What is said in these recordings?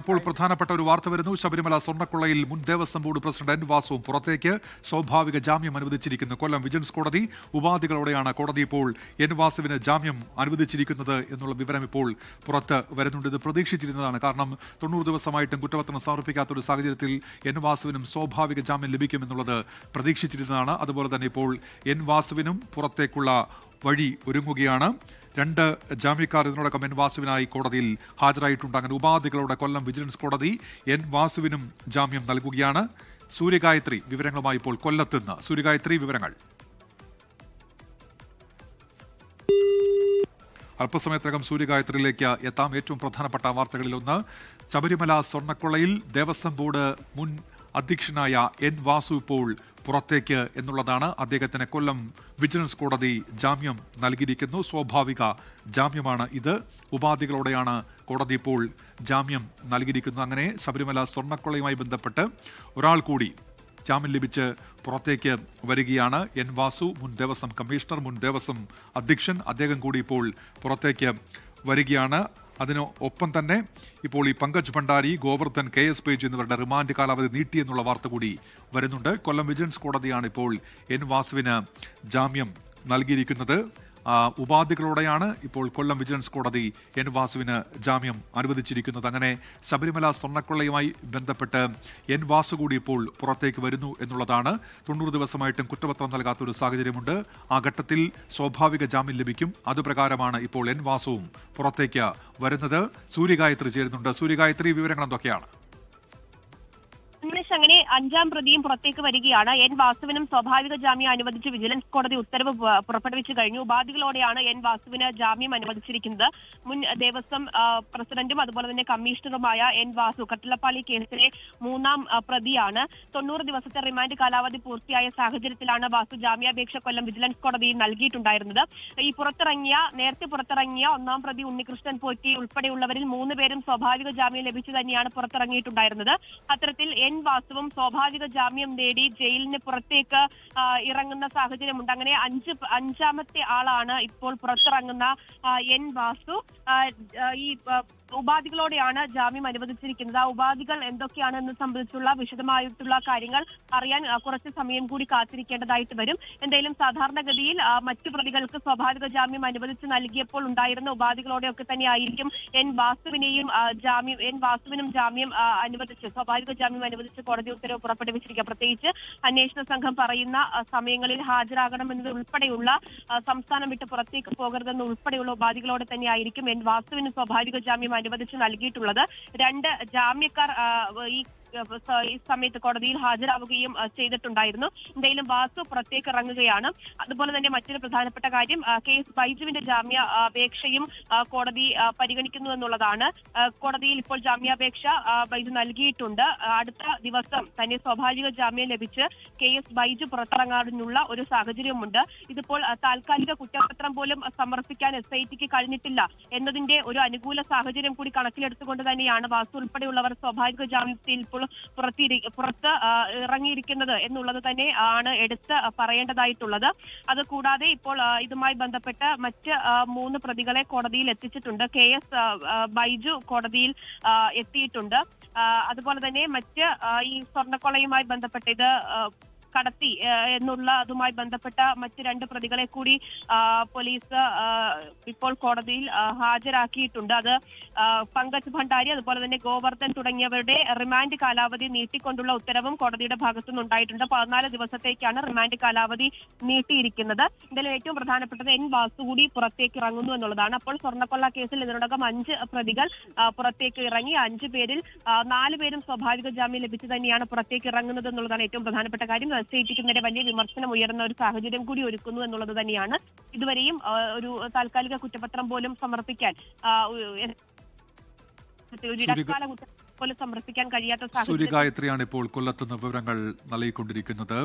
ഇപ്പോൾ പ്രധാനപ്പെട്ട ഒരു വാർത്ത വരുന്നു. ശബരിമല സ്വർണ്ണക്കൊള്ളയിൽ മുൻ ദേവസ്വം ബോർഡ് പ്രസിഡന്റ് എൻ വാസുവും പുറത്തേക്ക്. സ്വാഭാവിക ജാമ്യം അനുവദിച്ചിരിക്കുന്നു കൊല്ലം വിജിലൻസ് കോടതി. ഉപാധികളോടെയാണ് കോടതി ഇപ്പോൾ എൻ വാസുവിന് ജാമ്യം അനുവദിച്ചിരിക്കുന്നത് എന്നുള്ള വിവരം ഇപ്പോൾ പുറത്ത് വരുന്നുണ്ട്. ഇത് പ്രതീക്ഷിച്ചിരുന്നതാണ്. കാരണം 90 ദിവസമായിട്ടും കുറ്റപത്രം സമർപ്പിക്കാത്ത ഒരു സാഹചര്യത്തിൽ എൻ വാസുവിനും സ്വാഭാവിക ജാമ്യം ലഭിക്കുമെന്നുള്ളത് പ്രതീക്ഷിച്ചിരുന്നതാണ്. അതുപോലെ തന്നെ ഇപ്പോൾ എൻ വാസുവിനും പുറത്തേക്കുള്ള വഴി ഒരുങ്ങുകയാണ്. 2 ജാമ്യക്കാർ ഇതിനോടകം എൻ വാസുവിനായി കോടതിയിൽ ഹാജരായിട്ടുണ്ട്. അങ്ങനെ ഉപാധികളോടെ കൊല്ലം വിജിലൻസ് കോടതി എൻ വാസുവിനും ജാമ്യം നൽകുകയാണ്. സൂര്യഗായത്രി വിവരങ്ങളുമായി ഇപ്പോൾ കൊല്ലത്തുനിന്ന്. സൂര്യഗായത്രി, വിവരങ്ങൾ. അല്പസമയത്തിനകം സൂര്യഗായത്രിയിലേക്ക് എത്താം. ഏറ്റവും പ്രധാനപ്പെട്ട വാർത്തകളിലൊന്ന്, ശബരിമല സ്വർണ്ണക്കൊള്ളയിൽ ദേവസ്വം ബോർഡ് മുൻ അധ്യക്ഷനായ എൻ വാസു ഇപ്പോൾ പുറത്തേക്ക് എന്നുള്ളതാണ്. അദ്ദേഹത്തിന് കൊല്ലം വിജിലൻസ് കോടതി ജാമ്യം നൽകിയിരിക്കുന്നു. സ്വാഭാവിക ജാമ്യമാണ് ഇത്. ഉപാധികളോടെയാണ് കോടതി ഇപ്പോൾ ജാമ്യം നൽകിയിരിക്കുന്നത്. അങ്ങനെ ശബരിമല സ്വർണ്ണക്കൊള്ളയുമായി ബന്ധപ്പെട്ട് ഒരാൾ കൂടി ജാമ്യം ലഭിച്ച് പുറത്തേക്ക് വരികയാണ്. എൻ വാസു, മുൻ ദേവസ്വം കമ്മീഷണർ, മുൻ ദേവസ്വം അധ്യക്ഷൻ. അദ്ദേഹം കൂടി ഇപ്പോൾ പുറത്തേക്ക് വരികയാണ്. അതിന് ഒപ്പം തന്നെ ഇപ്പോൾ ഈ പങ്കജ് ഭണ്ഡാരി, ഗോവർദ്ധൻ, KS പേജ് എന്നിവരുടെ റിമാൻഡ് കാലാവധി നീട്ടിയെന്നുള്ള വാർത്ത കൂടി വരുന്നുണ്ട്. കൊല്ലം വിജിലൻസ് കോടതിയാണ് ഇപ്പോൾ എൻ വാസുവിന് ജാമ്യം നൽകിയിരിക്കുന്നത്. ഉപാധികളോടെയാണ് ഇപ്പോൾ കൊല്ലം വിജിലൻസ് കോടതി എൻ വാസുവിന് ജാമ്യം അനുവദിച്ചിരിക്കുന്നത്. അങ്ങനെ ശബരിമല സ്വർണ്ണക്കൊള്ളയുമായി ബന്ധപ്പെട്ട് എൻ വാസു കൂടി ഇപ്പോൾ പുറത്തേക്ക് വരുന്നു എന്നുള്ളതാണ്. 90 ദിവസമായിട്ടും കുറ്റപത്രം നൽകാത്ത ഒരു സാഹചര്യമുണ്ട്. ആ ഘട്ടത്തിൽ സ്വാഭാവിക ജാമ്യം ലഭിക്കും. അതുപ്രകാരമാണ് ഇപ്പോൾ എൻ വാസുവും പുറത്തേക്ക് വരുന്നത്. സൂര്യഗായത്രി ചേരുന്നുണ്ട്. സൂര്യഗായത്രി, വിവരങ്ങൾ എന്തൊക്കെയാണ്? അങ്ങനെ 5ാം പ്രതിയും പുറത്തേക്ക് വരികയാണ്. എൻ വാസുവിനും സ്വാഭാവിക ജാമ്യം അനുവദിച്ച് വിജിലൻസ് കോടതി ഉത്തരവ് പുറപ്പെടുവിച്ചു കഴിഞ്ഞു. ഉപാധികളോടെയാണ് എൻ വാസുവിന് ജാമ്യം അനുവദിച്ചിരിക്കുന്നത്. മുൻ ദേവസ്വം പ്രസിഡന്റും അതുപോലെ തന്നെ കമ്മീഷണറുമായ എൻ വാസു കട്ടിലപ്പാളി കേസിലെ 3ാം പ്രതിയാണ്. 90 ദിവസത്തെ റിമാൻഡ് കാലാവധി പൂർത്തിയായ സാഹചര്യത്തിലാണ് വാസു ജാമ്യാപേക്ഷ കൊല്ലം വിജിലൻസ് കോടതിയിൽ നൽകിയിട്ടുണ്ടായിരുന്നത്. ഈ നേരത്തെ പുറത്തിറങ്ങിയ 1ാം പ്രതി ഉണ്ണികൃഷ്ണൻ പോറ്റി ഉൾപ്പെടെയുള്ളവരിൽ 3 പേരും സ്വാഭാവിക ജാമ്യം ലഭിച്ചു തന്നെയാണ് പുറത്തിറങ്ങിയിട്ടുണ്ടായിരുന്നത്. അത്തരത്തിൽ എൻ വാസുവും സ്വാഭാവിക ജാമ്യം നേടി ജയിലിന് പുറത്തേക്ക് ഇറങ്ങുന്ന സാഹചര്യമുണ്ട്. അങ്ങനെ 5ാമത്തെ ആളാണ് ഇപ്പോൾ പുറത്തിറങ്ങുന്ന എൻ വാസു. ഈ ഉപാധികളോടെയാണ് ജാമ്യം അനുവദിച്ചിരിക്കുന്നത്. ആ ഉപാധികൾ എന്തൊക്കെയാണെന്ന് സംബന്ധിച്ചുള്ള വിശദമായിട്ടുള്ള കാര്യങ്ങൾ അറിയാൻ കുറച്ച് സമയം കൂടി കാത്തിരിക്കേണ്ടതായിട്ട് വരും. എന്തായാലും സാധാരണഗതിയിൽ മറ്റു പ്രതികൾക്ക് സ്വാഭാവിക ജാമ്യം അനുവദിച്ച് നൽകിയപ്പോൾ ഉണ്ടായിരുന്ന ഉപാധികളോടെയൊക്കെ തന്നെ ആയിരിക്കും എൻ വാസുവിനും ജാമ്യം അനുവദിച്ച് സ്വാഭാവിക ജാമ്യം അനുവദിച്ച് കോടതി ഉത്തരവ് പുറപ്പെടുവിച്ചിരിക്കുക. പ്രത്യേകിച്ച് അന്വേഷണ സംഘം പറയുന്ന സമയങ്ങളിൽ ഹാജരാകണമെന്നത് ഉൾപ്പെടെയുള്ള സംസ്ഥാനം വിട്ട് പുറത്തേക്ക് പോകരുതെന്ന് ഉൾപ്പെടെയുള്ള ഉപാധികളോടെ തന്നെ ആയിരിക്കും എൻ വാസുവിന് സ്വാഭാവിക ജാമ്യം അനുവദിച്ച് നൽകിയിട്ടുള്ളത്. 2 ജാമ്യക്കാർ ഈ സമയത്ത് കോടതിയിൽ ഹാജരാവുകയും ചെയ്തിട്ടുണ്ടായിരുന്നു. എന്തായാലും വാസു പുറത്തേക്ക് ഇറങ്ങുകയാണ്. അതുപോലെ തന്നെ മറ്റൊരു പ്രധാനപ്പെട്ട കാര്യം, KS ബൈജുവിന്റെ ജാമ്യാപേക്ഷയും കോടതി പരിഗണിക്കുന്നു എന്നുള്ളതാണ്. കോടതിയിൽ ഇപ്പോൾ ജാമ്യാപേക്ഷ ബൈജു നൽകിയിട്ടുണ്ട്. അടുത്ത ദിവസം തന്നെ സ്വാഭാവിക ജാമ്യം ലഭിച്ച് KS ബൈജു പുറത്തിറങ്ങാനുള്ള ഒരു സാഹചര്യമുണ്ട്. ഇതിപ്പോൾ താൽക്കാലിക കുറ്റപത്രം പോലും സമർപ്പിക്കാൻ SITക്ക് കഴിഞ്ഞിട്ടില്ല എന്നതിന്റെ ഒരു അനുകൂല സാഹചര്യം കൂടി കണക്കിലെടുത്തുകൊണ്ട് തന്നെയാണ് വാസു ഉൾപ്പെടെയുള്ളവർ സ്വാഭാവിക ജാമ്യത്തിൽ ഇപ്പോൾ പുറത്ത് ഇറങ്ങിയിരിക്കുന്നത് എന്നുള്ളത് തന്നെ ആണ് എടുത്ത് പറയേണ്ടതായിട്ടുള്ളത്. അത് കൂടാതെ ഇപ്പോൾ ഇതുമായി ബന്ധപ്പെട്ട് മറ്റ് 3 പ്രതികളെ കോടതിയിൽ എത്തിച്ചിട്ടുണ്ട്. KS ബൈജു കോടതിയിൽ എത്തിയിട്ടുണ്ട്. അതുപോലെ തന്നെ മറ്റ് ഈ സ്വർണ്ണക്കൊള്ളയുമായി ബന്ധപ്പെട്ട് ഇത് കടത്തി അതുമായി ബന്ധപ്പെട്ട മറ്റ് 2 പ്രതികളെ കൂടി പോലീസ് ഇപ്പോൾ കോടതിയിൽ ഹാജരാക്കിയിട്ടുണ്ട്. അത് പങ്കജ് ഭണ്ഡാരി, അതുപോലെ തന്നെ ഗോവർദ്ധൻ തുടങ്ങിയവരുടെ റിമാൻഡ് കാലാവധി നീട്ടിക്കൊണ്ടുള്ള ഉത്തരവും കോടതിയുടെ ഭാഗത്തുനിന്നുണ്ടായിട്ടുണ്ട്. 14 ദിവസത്തേക്കാണ് റിമാൻഡ് കാലാവധി നീട്ടിയിരിക്കുന്നത്. ഇതിൽ ഏറ്റവും പ്രധാനപ്പെട്ടത് എൻ വാസു കൂടി പുറത്തേക്ക് ഇറങ്ങുന്നു എന്നുള്ളതാണ്. അപ്പോൾ സ്വർണ്ണക്കൊള്ള കേസിൽ ഇതിനോടകം 5 പ്രതികൾ പുറത്തേക്ക് ഇറങ്ങി. 5 പേരിൽ 4 പേരും സ്വാഭാവിക ജാമ്യം ലഭിച്ചു തന്നെയാണ് പുറത്തേക്ക് ഇറങ്ങുന്നത് എന്നുള്ളതാണ് ഏറ്റവും പ്രധാനപ്പെട്ട കാര്യം. SITക്ക് വലിയ വിമർശനം ഉയർന്ന ഒരു സാഹചര്യം കൂടി ഒരുക്കുന്നു എന്നുള്ളത് തന്നെയാണ്. ഇതുവരെയും ഒരു താൽക്കാലിക കുറ്റപത്രം പോലും സമർപ്പിക്കാൻ സമർപ്പിക്കാൻ കഴിയാത്ത സാഹചര്യം. സൂര്യഗായത്രിയാണ് ഇപ്പോൾ കൊല്ലത്തുനിന്ന് വിവരങ്ങൾ നൽകിക്കൊണ്ടിരിക്കുന്നത്.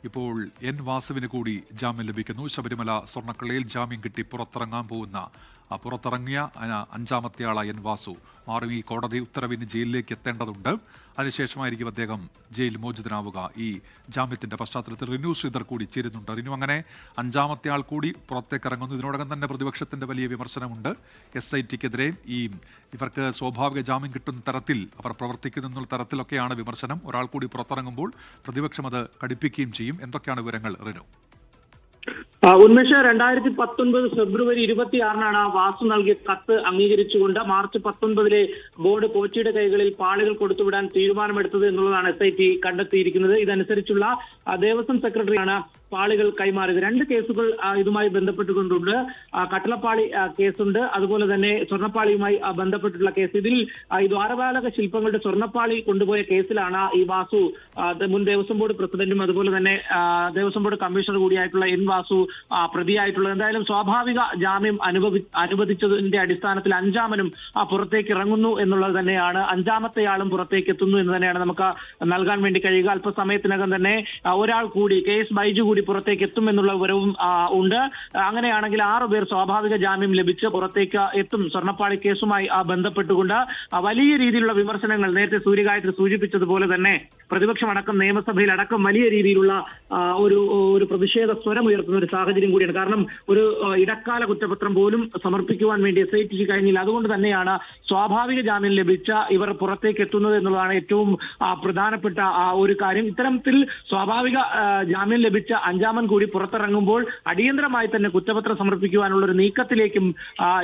ഇപ്പോൾ എൻ വാസുവിന് കൂടി ജാമ്യം ലഭിക്കുന്നു. ശബരിമല സ്വർണ്ണക്കൊള്ളയിൽ ജാമ്യം കിട്ടി പുറത്തിറങ്ങാൻ പോകുന്ന പുറത്തിറങ്ങിയ അഞ്ചാമത്തെ ആളായ എൻ വാസു മാറും ഈ കോടതി ഉത്തരവിന് ജയിലിലേക്ക് എത്തേണ്ടതുണ്ട്. അതിനുശേഷമായിരിക്കും അദ്ദേഹം ജയിൽ മോചിതനാവുക. ഈ ജാമ്യത്തിന്റെ പശ്ചാത്തലത്തിൽ റിനു ശ്രീധർ കൂടി ചേരുന്നുണ്ട്. റിനു, അങ്ങനെ അഞ്ചാമത്തെ ആൾ കൂടി പുറത്തേക്ക് ഇറങ്ങുന്നു. ഇതിനോടകം തന്നെ പ്രതിപക്ഷത്തിന്റെ വലിയ വിമർശനമുണ്ട്. SITക്കെതിരെ ഇവർക്ക് സ്വാഭാവിക ജാമ്യം കിട്ടുന്ന തരത്തിൽ അവർ പ്രവർത്തിക്കുന്നു എന്നുള്ള തരത്തിലൊക്കെയാണ് വിമർശനം. ഒരാൾ കൂടി പുറത്തിറങ്ങുമ്പോൾ പ്രതിപക്ഷം അത് കടുപ്പിക്കുകയും ചെയ്യും. എന്തൊക്കെയാണ് വിവരങ്ങൾ, റിനു? ഉന്മേഷ 2019 ഫെബ്രുവരി 26 വാസു നൽകിയ കത്ത് അംഗീകരിച്ചുകൊണ്ട് മാർച്ച് 19 ബോർഡ് കോച്ചിയുടെ കൈകളിൽ പാളികൾ കൊടുത്തുവിടാൻ തീരുമാനമെടുത്തത് എന്നുള്ളതാണ് SIT കണ്ടെത്തിയിരിക്കുന്നത്. ഇതനുസരിച്ചുള്ള ദേവസ്വം സെക്രട്ടറിയാണ് പാളികൾ കൈമാറിയത്. 2 കേസുകൾ ഇതുമായി ബന്ധപ്പെട്ടുകൊണ്ടുണ്ട്. കട്ടളപ്പാളി കേസുണ്ട്, അതുപോലെ തന്നെ സ്വർണ്ണപ്പാളിയുമായി ബന്ധപ്പെട്ടുള്ള കേസ്. ഇതിൽ ഈ ദ്വാരപാലക ശില്പങ്ങളുടെ സ്വർണ്ണപ്പാളി കൊണ്ടുപോയ കേസിലാണ് ഈ വാസു മുൻ ദേവസ്വം ബോർഡ് പ്രസിഡന്റും അതുപോലെ തന്നെ ദേവസ്വം ബോർഡ് കമ്മീഷണർ കൂടിയായിട്ടുള്ള എൻ വാസു പ്രതിയായിട്ടുള്ളത്. എന്തായാലും സ്വാഭാവിക ജാമ്യം അനുവദിച്ചതിന്റെ അടിസ്ഥാനത്തിൽ അഞ്ചാമനും പുറത്തേക്ക് ഇറങ്ങുന്നു എന്നുള്ളത് തന്നെയാണ്. അഞ്ചാമത്തെയാളും പുറത്തേക്ക് എത്തുന്നു എന്ന് തന്നെയാണ് നമുക്ക് നൽകാൻ വേണ്ടി കഴിയുക. അല്പസമയത്തിനകം തന്നെ ഒരാൾ കൂടി, KS ബൈജു കൂടി പുറത്തേക്ക് എത്തും എന്നുള്ള വിവരവും ഉണ്ട്. അങ്ങനെയാണെങ്കിൽ 6 പേർ സ്വാഭാവിക ജാമ്യം ലഭിച്ച് പുറത്തേക്ക് എത്തും. സ്വർണ്ണപ്പാളി കേസുമായി ബന്ധപ്പെട്ടുകൊണ്ട് വലിയ രീതിയിലുള്ള വിമർശനങ്ങൾ നേരത്തെ സൂര്യഗായത്രി സൂചിപ്പിച്ചതുപോലെ തന്നെ പ്രതിപക്ഷമടക്കം നിയമസഭയിലടക്കം വലിയ രീതിയിലുള്ള ഒരു പ്രതിഷേധ സ്വരം ഉയർത്തുന്ന ഒരു സാഹചര്യം കൂടിയാണ്. കാരണം ഒരു ഇടക്കാല കുറ്റപത്രം പോലും സമർപ്പിക്കുവാൻ വേണ്ടി SITക്ക് കഴിഞ്ഞില്ല. അതുകൊണ്ട് തന്നെയാണ് സ്വാഭാവിക ജാമ്യം ലഭിച്ച ഇവർ പുറത്തേക്ക് എത്തുന്നത് എന്നുള്ളതാണ് ഏറ്റവും പ്രധാനപ്പെട്ട ഒരു കാര്യം. ഇത്തരത്തിൽ സ്വാഭാവിക ജാമ്യം ലഭിച്ച അഞ്ചാമൻ കൂടി പുറത്തിറങ്ങുമ്പോൾ അടിയന്തരമായി തന്നെ കുറ്റപത്രം സമർപ്പിക്കുവാനുള്ള ഒരു നീക്കത്തിലേക്കും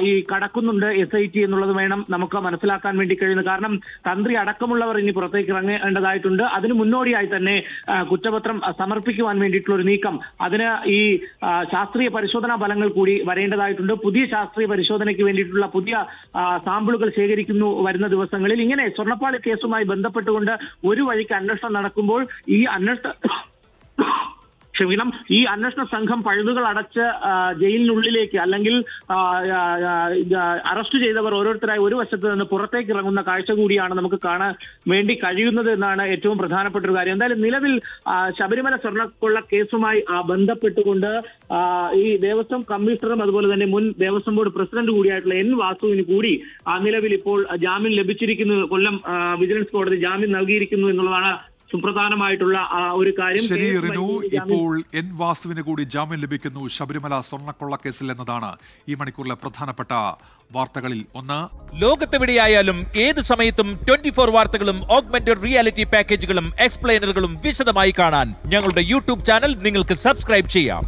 ഈ കടക്കുന്നുണ്ട് SIT എന്നുള്ളത് വേണം നമുക്ക് മനസ്സിലാക്കാൻ വേണ്ടി കഴിയുന്നത്. കാരണം തന്ത്രി അടക്കമുള്ളവർ ഇനി പുറത്തേക്ക് ഇറങ്ങേണ്ടതായിട്ടുണ്ട്. അതിന് മുന്നോടിയായി തന്നെ കുറ്റപത്രം സമർപ്പിക്കുവാൻ വേണ്ടിയിട്ടുള്ള ഒരു നീക്കം, അതിന് ഈ ശാസ്ത്രീയ പരിശോധനാ ഫലങ്ങൾ കൂടി വരേണ്ടതായിട്ടുണ്ട്. പുതിയ ശാസ്ത്രീയ പരിശോധനയ്ക്ക് വേണ്ടിയിട്ടുള്ള പുതിയ സാമ്പിളുകൾ ശേഖരിക്കുന്നു വരുന്ന ദിവസങ്ങളിൽ. ഇങ്ങനെ സ്വർണ്ണപ്പാളി കേസുമായി ബന്ധപ്പെട്ടുകൊണ്ട് ഒരു വഴിക്ക് അന്വേഷണം നടക്കുമ്പോൾ ഈ അന്വേഷണ സംഘം പഴുതുകൾ അടച്ച് ജയിലിനുള്ളിലേക്ക് അല്ലെങ്കിൽ അറസ്റ്റ് ചെയ്തവർ ഓരോരുത്തരായി ഒരു വശത്ത് നിന്ന് പുറത്തേക്ക് ഇറങ്ങുന്ന കാഴ്ച കൂടിയാണ് നമുക്ക് കാണാൻ വേണ്ടി കഴിയുന്നത് എന്നാണ് ഏറ്റവും പ്രധാനപ്പെട്ട ഒരു കാര്യം. എന്തായാലും നിലവിൽ ശബരിമല സ്വർണ്ണക്കൊള്ള കേസുമായി ബന്ധപ്പെട്ടുകൊണ്ട് ഈ ദേവസ്വം കമ്മീഷണറും അതുപോലെ തന്നെ മുൻ ദേവസ്വം ബോർഡ് പ്രസിഡന്റ് കൂടിയായിട്ടുള്ള എൻ വാസുവിന് കൂടി നിലവിൽ ഇപ്പോൾ ജാമ്യം ലഭിച്ചിരിക്കുന്നു. കൊല്ലം വിജിലൻസ് കോടതി ജാമ്യം നൽകിയിരിക്കുന്നു എന്നുള്ളതാണ് സുപ്രധാനമായിട്ടുള്ള ഒരു കാര്യം. ശരി റിനു, ഇപ്പോൾ എൻ വാസുവിന് കൂടി ജാമ്യം ലഭിക്കുന്നു ശബരിമല സ്വർണ്ണക്കൊള്ള കേസിൽ എന്നതാണ് ഈ മണിക്കൂറിലെ പ്രധാനപ്പെട്ട വാർത്തകളിൽ ഒന്ന്. ലോകത്തെവിടെയായാലും ഏത് സമയത്തും 24 വാർത്തകളും ഓഗ്മെന്റഡ് റിയാലിറ്റി പാക്കേജുകളും എക്സ്പ്ലെയിനറുകളും വിശദമായി കാണാൻ ഞങ്ങളുടെ YouTube ചാനൽ നിങ്ങൾക്ക് സബ്സ്ക്രൈബ് ചെയ്യാം.